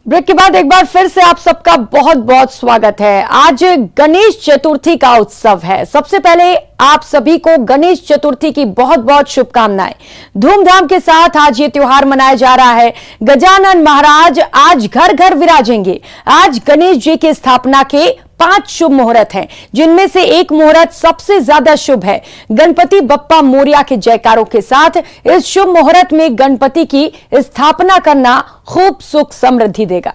Break के बाद एक बार फिर से आप सबका बहुत बहुत स्वागत है। आज गणेश चतुर्थी का उत्सव है। सबसे पहले आप सभी को गणेश चतुर्थी की बहुत बहुत शुभकामनाएं। धूमधाम के साथ आज ये त्योहार मनाया जा रहा है। गजानन महाराज आज घर घर विराजेंगे। आज गणेश जी की स्थापना के 5 शुभ मुहूर्त हैं, जिनमें से एक मुहूर्त सबसे ज्यादा शुभ है। गणपति बप्पा मोरिया के जयकारों के साथ इस शुभ मुहूर्त में गणपति की स्थापना करना खूब सुख समृद्धि देगा।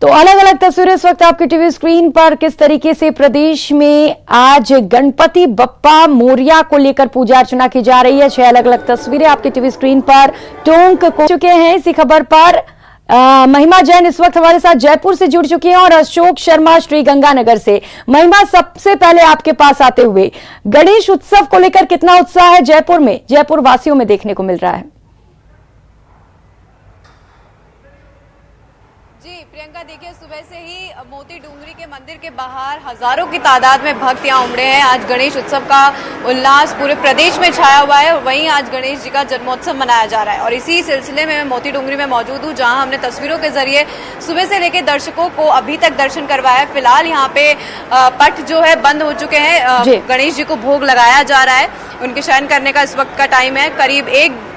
तो अलग अलग तस्वीरें इस वक्त आपकी टीवी स्क्रीन पर किस तरीके से प्रदेश में आज गणपति बप्पा मोरिया को लेकर पूजा अर्चना की जा रही है। 6 अलग अलग तस्वीरें आपकी टीवी स्क्रीन पर टोंक हो चुके हैं। इसी खबर पर महिमा जैन इस वक्त हमारे साथ जयपुर से जुड़ चुकी हैं और अशोक शर्मा श्री गंगानगर से। महिमा, सबसे पहले आपके पास आते हुए गणेश उत्सव को लेकर कितना उत्साह है जयपुर में, जयपुर वासियों में देखने को मिल रहा है? जी प्रियंका, देखिए सुबह से ही मोती डूंगरी के मंदिर के बाहर हजारों की तादाद में भक्त यहाँ उमड़े हैं। आज गणेश उत्सव का उल्लास पूरे प्रदेश में छाया हुआ है और वहीं आज गणेश जी का जन्मोत्सव मनाया जा रहा है। और इसी सिलसिले में मैं मोती डूंगरी में मौजूद हूँ, जहाँ हमने तस्वीरों के जरिए सुबह से लेकर दर्शकों को अभी तक दर्शन करवाया है। फिलहाल यहाँ पे पट जो है बंद हो चुके हैं। गणेश जी को भोग लगाया जा रहा है। उनके शयन करने का इस वक्त का टाइम है। करीब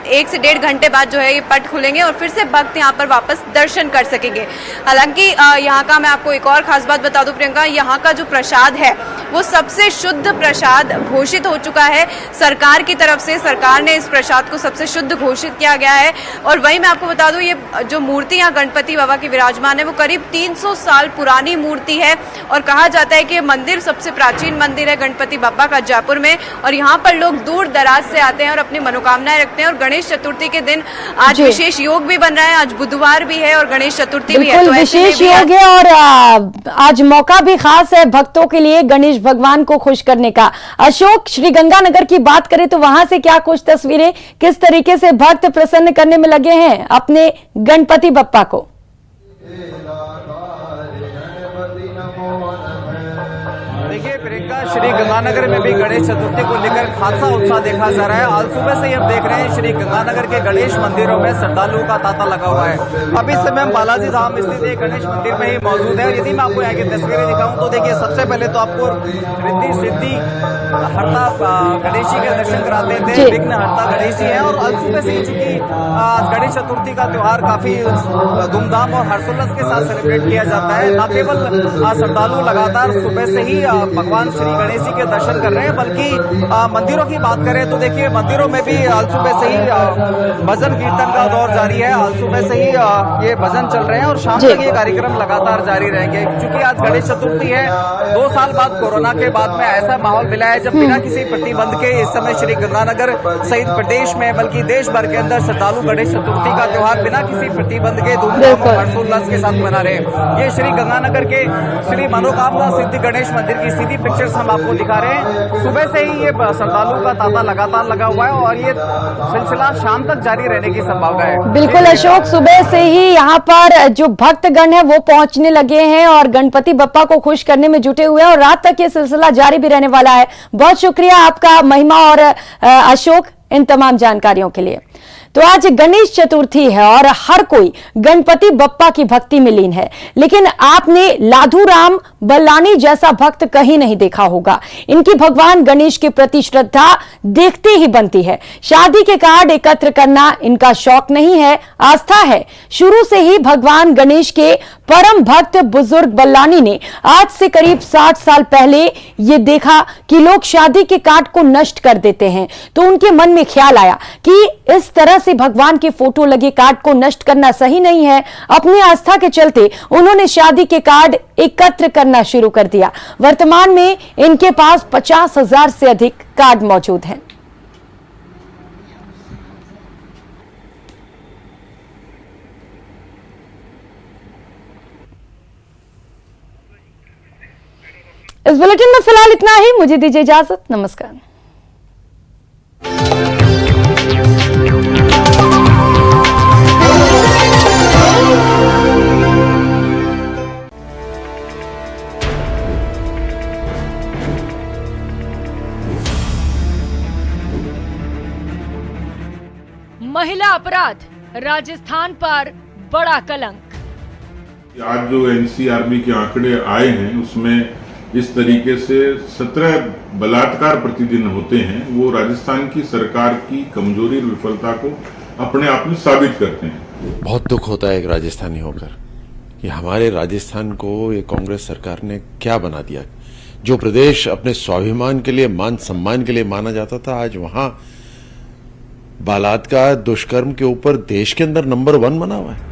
एक से 1.5 घंटे बाद जो है ये पट खुलेंगे और फिर से भक्त यहाँ पर वापस दर्शन कर सकेंगे। हालांकि यहाँ का मैं आपको एक और खास बात बता दूं प्रियंका, यहाँ का जो प्रसाद है वो सबसे शुद्ध प्रसाद घोषित हो चुका है सरकार की तरफ से। सरकार ने इस प्रसाद को सबसे शुद्ध घोषित किया गया है। और वहीं मैं आपको बता दूं, ये जो मूर्ति यहाँ गणपति बाबा की विराजमान है वो करीब 300 साल पुरानी मूर्ति है और कहा जाता है कि ये मंदिर सबसे प्राचीन मंदिर है गणपति बाबा का जयपुर में। और यहाँ पर लोग दूर दराज से आते हैं और अपनी मनोकामनाएं रखते हैं। और गणेश चतुर्थी के दिन आज विशेष योग भी बन रहा है। आज बुधवार भी है और गणेश चतुर्थी भी है, तो विशेष योग है और आज मौका भी खास है भक्तों के लिए गणेश भगवान को खुश करने का। अशोक, श्री गंगानगर की बात करें तो वहां से क्या कुछ तस्वीरें, किस तरीके से भक्त प्रसन्न करने में लगे हैं अपने गणपति बप्पा को? देखिए प्रियंका, श्री गंगानगर में भी गणेश चतुर्थी को लेकर खासा उत्साह देखा जा रहा है। आज सुबह से ही हम देख रहे हैं श्री गंगानगर के गणेश मंदिरों में श्रद्धालुओं का तांता लगा हुआ है। अब इस समय हम बालाजी धाम स्थित एक गणेश मंदिर में ही मौजूद है। और यदि मैं आपको यहाँ की तस्वीरें दिखाऊं तो देखिए, सबसे पहले तो आपको रिद्धि सिद्धि हरता गणेश जी के दर्शन कराते थे। विघ्न हरता गणेश जी है। और आज सुबह से ही चूंकि गणेश चतुर्थी का त्योहार काफी धूमधाम और हर्षोल्लास के साथ सेलिब्रेट किया जाता है। न केवल श्रद्धालु लगातार सुबह से ही भगवान श्री गणेश जी के दर्शन कर रहे हैं, बल्कि मंदिरों की बात करें तो देखिए मंदिरों में भी आज सुबह से ही भजन कीर्तन का दौर जारी है। आज सुबह से ही ये भजन चल रहे हैं और शाम तक ये कार्यक्रम लगातार जारी रहेंगे। क्योंकि आज गणेश चतुर्थी है, 2 साल बाद कोरोना के बाद में ऐसा माहौल मिला है जब बिना किसी प्रतिबंध के इस समय श्री गंगानगर सहित प्रदेश में बल्कि देश भर के अंदर श्रद्धालु गणेश चतुर्थी का त्योहार बिना किसी प्रतिबंध के धूमधाम और हर्षोल्लास के साथ मना रहे हैं। ये श्री गंगानगर के श्री मनोकामना सिद्धि गणेश मंदिर की सीधी पिक्चर्स हम आपको दिखा रहे हैं। सुबह से ही ये श्रद्धालुओं का तांता लगातार लगा हुआ है और ये सिलसिला शाम तक जारी रहने की संभावना है। बिल्कुल अशोक, सुबह से ही यहाँ पर जो भक्तगण है वो पहुंचने लगे हैं और गणपति बप्पा को खुश करने में जुटे हुए हैं और रात तक ये सिलसिला जारी भी रहने वाला है। बहुत शुक्रिया आपका महिमा और अशोक इन तमाम जानकारियों के लिए। तो आज गणेश चतुर्थी है और हर कोई गणपति बप्पा की भक्ति में लीन है, लेकिन आपने लाधूराम बल्लानी जैसा भक्त कहीं नहीं देखा होगा। इनकी भगवान गणेश के प्रति श्रद्धा देखते ही बनती है। शादी के कार्ड एकत्र करना इनका शौक नहीं है, आस्था है। शुरू से ही भगवान गणेश के परम भक्त बुजुर्ग बल्लानी ने आज से करीब 60 साल पहले ये देखा कि लोग शादी के कार्ड को नष्ट कर देते हैं, तो उनके मन में ख्याल आया कि इस तरह से भगवान के फोटो लगे कार्ड को नष्ट करना सही नहीं है। अपनी आस्था के चलते उन्होंने शादी के कार्ड एकत्र करना शुरू कर दिया। वर्तमान में इनके पास 50,000 से अधिक कार्ड मौजूद हैं। इस बुलेटिन में फिलहाल इतना ही। मुझे दीजिए इजाजत। नमस्कार। महिला अपराध, राजस्थान पर बड़ा कलंक। आज जो एनसीआरबी के आंकड़े आए हैं उसमें इस तरीके से 17 बलात्कार प्रतिदिन होते हैं, वो राजस्थान की सरकार की कमजोरी और विफलता को अपने आप में साबित करते हैं। बहुत दुख होता है एक राजस्थानी होकर कि हमारे राजस्थान को ये कांग्रेस सरकार ने क्या बना दिया। जो प्रदेश अपने स्वाभिमान के लिए, मान सम्मान के लिए माना जाता था, आज वहां बलात्कार, दुष्कर्म के ऊपर देश के अंदर नंबर 1 बना हुआ है।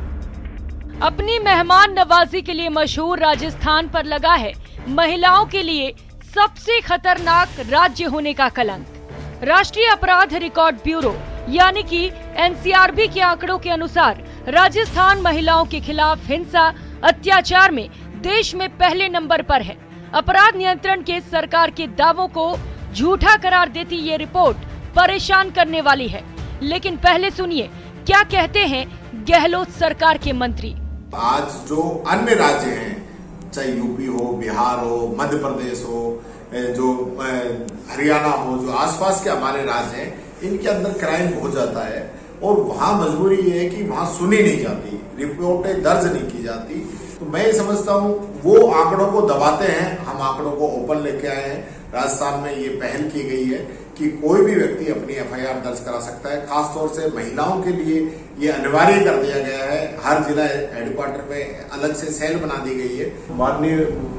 अपनी मेहमान नवाजी के लिए मशहूर राजस्थान पर लगा है महिलाओं के लिए सबसे खतरनाक राज्य होने का कलंक। राष्ट्रीय अपराध रिकॉर्ड ब्यूरो यानी कि एनसीआरबी के आंकड़ों के अनुसार राजस्थान महिलाओं के खिलाफ हिंसा, अत्याचार में देश में पहले नंबर पर है। अपराध नियंत्रण के सरकार के दावों को झूठा करार देती ये रिपोर्ट परेशान करने वाली है। लेकिन पहले सुनिए क्या कहते हैं गहलोत सरकार के मंत्री। आज जो अन्य राज्य हैं, चाहे यूपी हो, बिहार हो, मध्य प्रदेश हो, जो हरियाणा हो, जो आसपास के हमारे राज्य हैं, इनके अंदर क्राइम हो जाता है और वहां मजबूरी ये है कि वहां सुनी नहीं जाती, रिपोर्टें दर्ज नहीं की जाती। तो मैं ये समझता हूँ वो आंकड़ों को दबाते हैं, हम आंकड़ों को ओपन लेके आए हैं। राजस्थान में ये पहल की गई है कि कोई भी व्यक्ति अपनी एफआईआर दर्ज करा सकता है। खासतौर से महिलाओं के लिए ये अनिवार्य कर दिया गया है। हर जिला हेडक्वार्टर पे अलग से सेल बना दी गई है। माननीय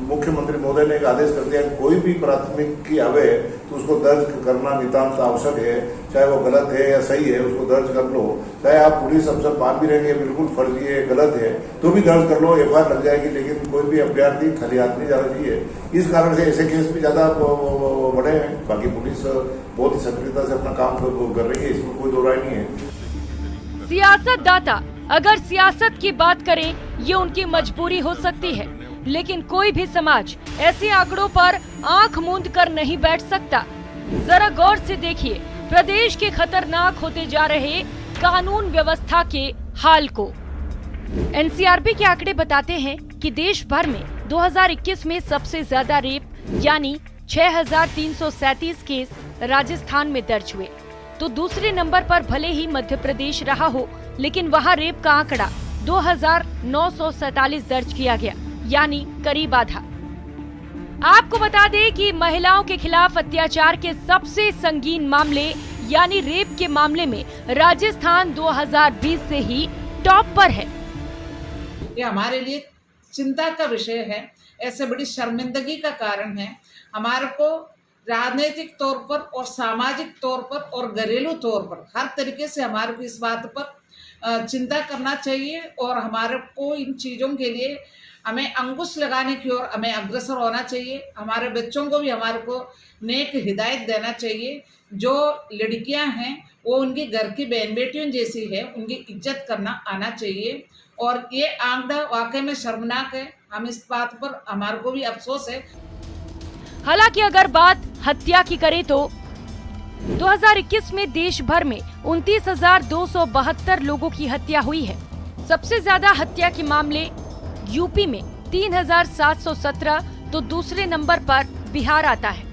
मुख्यमंत्री महोदय ने एक आदेश कर दिया कि कोई भी प्राथमिकी आवे तो उसको दर्ज करना नितांत आवश्यक है। चाहे वो गलत है या सही है, उसको दर्ज कर लो। चाहे आप पुलिस अफसर मान भी रहेंगे बिल्कुल फर्जी है, गलत है, तो भी दर्ज कर लो, एफआईआर लग जाएगी। लेकिन कोई भी अभ्यर्थी खाली हाथ नहीं जाना चाहिए। इस कारण से ऐसे केस भी ज्यादा बढ़े हैं। बाकी पुलिस बहुत ही सक्रियता से अपना काम कर रही है, इसमें कोई दो राय नहीं है। सियासतदाता अगर सियासत की बात करें, ये उनकी मजबूरी हो सकती है, लेकिन कोई भी समाज ऐसे आंकड़ों पर आंख मूंद कर नहीं बैठ सकता। जरा गौर से देखिए प्रदेश के खतरनाक होते जा रहे कानून व्यवस्था के हाल को। एनसीआरबी के आंकड़े बताते हैं कि देश भर में 2021 में सबसे ज्यादा रेप यानी 6,337 केस राजस्थान में दर्ज हुए। तो दूसरे नंबर पर भले ही मध्य प्रदेश रहा हो, लेकिन वहां रेप का आंकड़ा 2,947 दर्ज किया गया, यानी करीब आधा। आपको बता दें कि महिलाओं के खिलाफ अत्याचार के सबसे संगीन मामले यानी रेप के मामले में राजस्थान 2020 से ही टॉप पर है। ये हमारे लिए चिंता का विषय है, ऐसे बड़ी शर्मिंदगी का कारण है। हमारे को राजनीतिक तौर पर और सामाजिक तौर पर और घरेलू तौर पर हर तरीके से हमारे को इस बात पर चिंता करना चाहिए और हमारे को इन चीज़ों के लिए हमें अंकुश लगाने की ओर हमें अग्रसर होना चाहिए। हमारे बच्चों को भी हमारे को नेक हिदायत देना चाहिए। जो लड़कियां हैं वो उनके घर की बहन बेटियों जैसी है, उनकी इज्जत करना आना चाहिए। और ये आंकड़ा वाकई में शर्मनाक है। हम इस बात पर हमारे को भी अफसोस है। हालांकि अगर बात हत्या की करें तो 2021 में देश भर में 29,272 लोगों की हत्या हुई है। सबसे ज्यादा हत्या के मामले यूपी में 3,717 तो दूसरे नंबर पर बिहार आता है।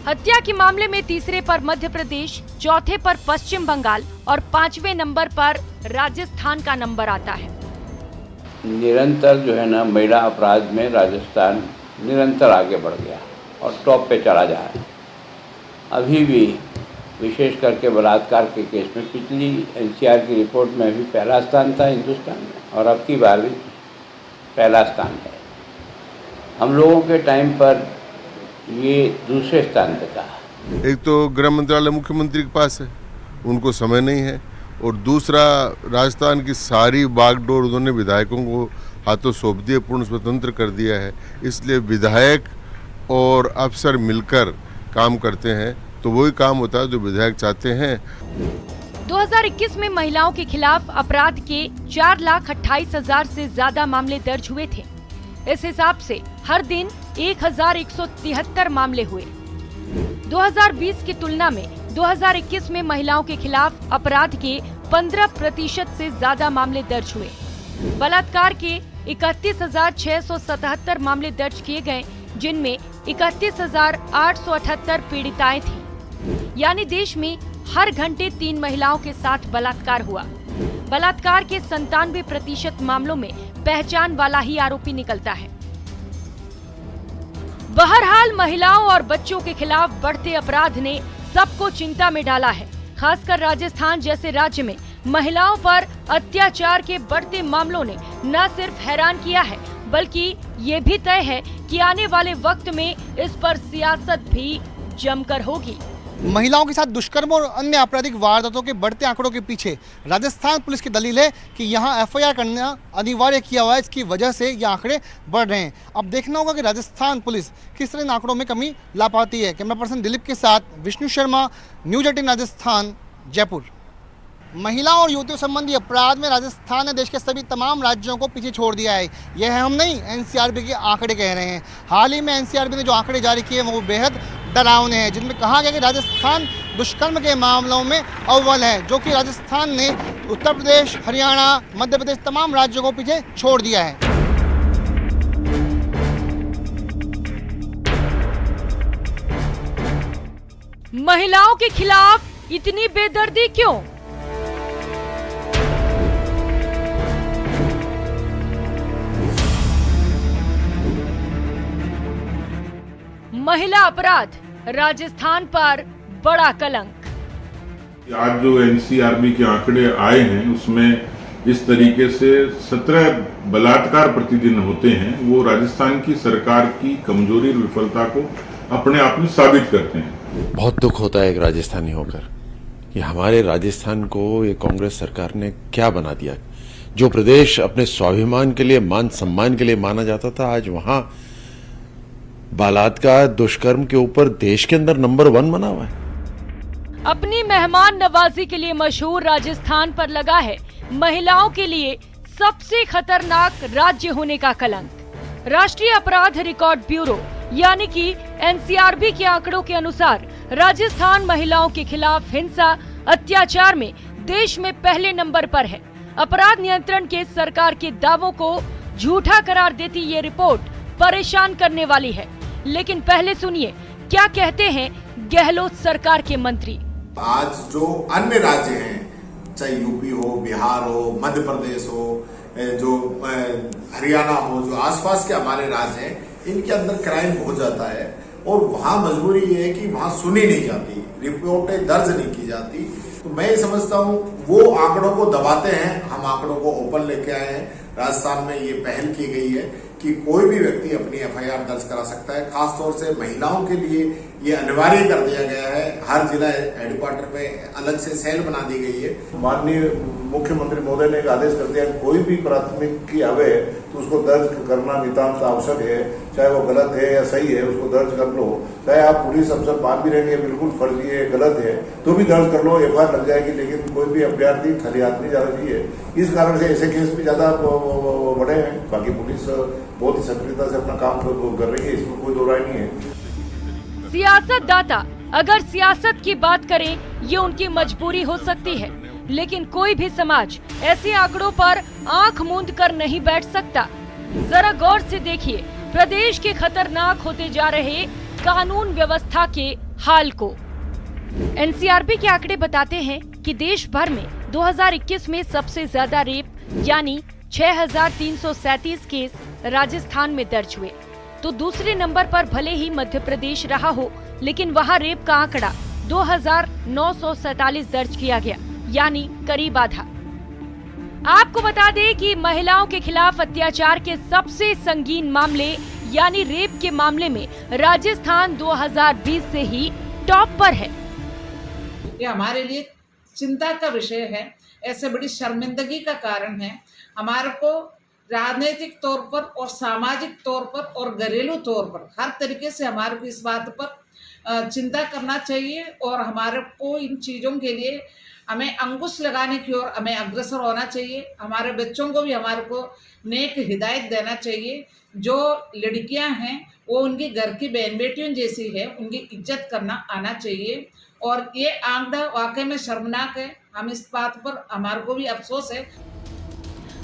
हत्या के मामले में तीसरे पर मध्य प्रदेश, चौथे पर पश्चिम बंगाल और 5वें नंबर पर राजस्थान का नंबर आता है। निरंतर जो है ना महिला अपराध में राजस्थान निरंतर आगे बढ़ गया और टॉप पे चला जा रहा है। अभी भी विशेष करके बलात्कार के केस में पिछली एनसीआर की रिपोर्ट में भी पहला स्थान था हिंदुस्तान में और अब की बार भी पहला स्थान है। हम लोगों के टाइम पर ये दूसरे स्थान पे था। एक तो गृह मंत्रालय मुख्यमंत्री के पास है, उनको समय नहीं है, और दूसरा राजस्थान की सारी बागडोर उन्होंने विधायकों को हाथों सौंप दिए, पूर्ण स्वतंत्र कर दिया है। इसलिए विधायक और अफसर मिलकर काम करते हैं तो वही काम होता है जो विधायक चाहते हैं। 2021 में महिलाओं के खिलाफ अपराध के 4,28,000 से ज्यादा मामले दर्ज हुए थे। इस हिसाब से हर दिन 1,173 मामले हुए। 2020 की तुलना में 2021 में महिलाओं के खिलाफ अपराध के 15% से ज्यादा मामले दर्ज हुए। बलात्कार के 31,677 मामले दर्ज किए गए, जिनमें 31,878 पीड़िताएं थीं। यानी देश में हर घंटे 3 महिलाओं के साथ बलात्कार हुआ। बलात्कार के 97% मामलों में पहचान वाला ही आरोपी निकलता है। बहरहाल महिलाओं और बच्चों के खिलाफ बढ़ते अपराध ने सबको चिंता में डाला है। खासकर राजस्थान जैसे राज्य में महिलाओं पर अत्याचार के बढ़ते मामलों ने न सिर्फ हैरान किया है, बल्कि ये भी तय है कि आने वाले वक्त में इस पर सियासत भी जमकर होगी। महिलाओं के साथ दुष्कर्म और अन्य आपराधिक वारदातों के बढ़ते आंकड़ों के पीछे राजस्थान पुलिस की दलील है कि यहां एफआईआर करना अनिवार्य किया हुआ है। इसकी वजह से ये आंकड़े बढ़ रहे हैं। अब देखना होगा कि राजस्थान पुलिस किस तरह इन आंकड़ों में कमी ला पाती है। कैमरा पर्सन दिलीप के साथ विष्णु शर्मा, न्यूज 18 राजस्थान, जयपुर। महिलाओं और युवतियों संबंधी अपराध में राजस्थान ने देश के सभी तमाम राज्यों को पीछे छोड़ दिया है। यह हम नहीं, एनसीआरबी के आंकड़े कह रहे हैं। हाल ही में एनसीआरबी ने जो आंकड़े जारी किए वो बेहद डरावने हैं, जिनमें कहा गया कि राजस्थान दुष्कर्म के मामलों में अव्वल है, जो कि राजस्थान ने उत्तर प्रदेश, हरियाणा, मध्य प्रदेश तमाम राज्यों को पीछे छोड़ दिया है। महिलाओं के खिलाफ इतनी बेदर्दी क्यों? महिला अपराध राजस्थान पर बड़ा कलंक। आज जो एनसीआरबी के आंकड़े आए हैं उसमें इस तरीके से 17 बलात्कार प्रतिदिन होते हैं, वो राजस्थान की सरकार की कमजोरी और विफलता को अपने आप में साबित करते हैं। बहुत दुख होता है एक राजस्थानी होकर कि हमारे राजस्थान को ये कांग्रेस सरकार ने क्या बना दिया। जो प्रदेश अपने स्वाभिमान के लिए, मान सम्मान के लिए माना जाता था, आज वहां बलात्कार, दुष्कर्म के ऊपर देश के अंदर नंबर 1 बना हुआ है। अपनी मेहमान नवाजी के लिए मशहूर राजस्थान पर लगा है महिलाओं के लिए सबसे खतरनाक राज्य होने का कलंक। राष्ट्रीय अपराध रिकॉर्ड ब्यूरो यानी कि एनसीआरबी के आंकड़ों के अनुसार राजस्थान महिलाओं के खिलाफ हिंसा, अत्याचार में देश में पहले नंबर पर है। अपराध नियंत्रण के सरकार के दावों को झूठा करार देती ये रिपोर्ट परेशान करने वाली है। लेकिन पहले सुनिए क्या कहते हैं गहलोत सरकार के मंत्री। आज जो अन्य राज्य हैं, चाहे यूपी हो, बिहार हो, मध्य प्रदेश हो, जो हरियाणा हो, जो आसपास के हमारे राज्य हैं, इनके अंदर क्राइम हो जाता है और वहां मजबूरी ये है कि वहां सुनी नहीं जाती, रिपोर्टें दर्ज नहीं की जाती। तो मैं ये समझता हूँ वो आंकड़ों को दबाते हैं, हम आंकड़ों को ओपन लेके आए हैं। राजस्थान में ये पहल की गई है कि कोई भी व्यक्ति अपनी एफआईआर दर्ज करा सकता है। खासतौर से महिलाओं के लिए ये अनिवार्य कर दिया गया है। हर जिला हेडक्वार्टर पे अलग से सेल बना दी गई है। माननीय मुख्यमंत्री महोदय ने एक आदेश कर दिया कि कोई भी प्राथमिकी आवे तो उसको दर्ज करना नितांत आवश्यक है। चाहे वो गलत है या सही है, उसको दर्ज कर लो। चाहे आप पुलिस अफसर मान भी रहेंगे बिल्कुल फर्जी है, गलत है, तो भी दर्ज कर लो, एफआईआर लग जाएगी। लेकिन कोई भी अभ्यर्थी खाली हाथ नहीं जाना चाहिए। इस कारण से ऐसे केस भी ज्यादा बढ़े हैं। बाकी पुलिस बहुत ही सक्रियता से अपना काम कर रही है, इसमें कोई दो राय नहीं है। सियासतदाता अगर सियासत की बात करें, ये उनकी मजबूरी हो सकती है, लेकिन कोई भी समाज ऐसे आंकड़ों पर आंख मूंद कर नहीं बैठ सकता। जरा गौर से देखिए प्रदेश के खतरनाक होते जा रहे कानून व्यवस्था के हाल को। एनसीआरबी के आंकड़े बताते हैं कि देश भर में 2021 में सबसे ज्यादा रेप यानी 6,337 केस राजस्थान में दर्ज हुए। तो दूसरे नंबर पर भले ही मध्य प्रदेश रहा हो, लेकिन वहां रेप का आंकड़ा 2,947 दर्ज किया गया, यानी करीब आधा। आपको बता दें कि महिलाओं के खिलाफ अत्याचार के सबसे संगीन मामले यानी रेप के मामले में राजस्थान 2020 से ही टॉप पर है। ये हमारे लिए चिंता का विषय है, ऐसे बड़ी शर्मिंदगी का कारण है। हमारे को राजनीतिक तौर पर और सामाजिक तौर पर और घरेलू तौर पर हर तरीके से हमारे को इस बात पर चिंता करना चाहिए और हमारे को इन चीज़ों के लिए हमें अंकुश लगाने की ओर हमें अग्रसर होना चाहिए। हमारे बच्चों को भी हमारे को नेक हिदायत देना चाहिए। जो लड़कियां हैं वो उनकी घर की बहन बेटियों जैसी है, उनकी इज्जत करना आना चाहिए। और ये आंकड़ा वाकई में शर्मनाक है। हम इस बात पर हमारे को भी अफसोस है।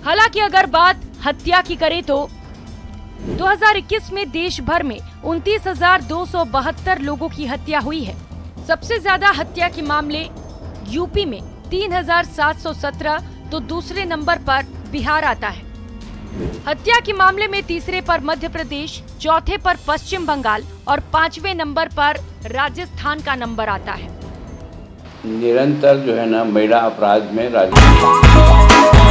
हालांकि अगर बात हत्या की करें तो 2021 में देश भर में 29,272 लोगों की हत्या हुई है। सबसे ज्यादा हत्या के मामले यूपी में 3,717 तो दूसरे नंबर पर बिहार आता है। हत्या के मामले में तीसरे पर मध्य प्रदेश, चौथे पर पश्चिम बंगाल और 5वें नंबर पर राजस्थान का नंबर आता है। निरंतर जो है ना महिला अपराध में राजस्थान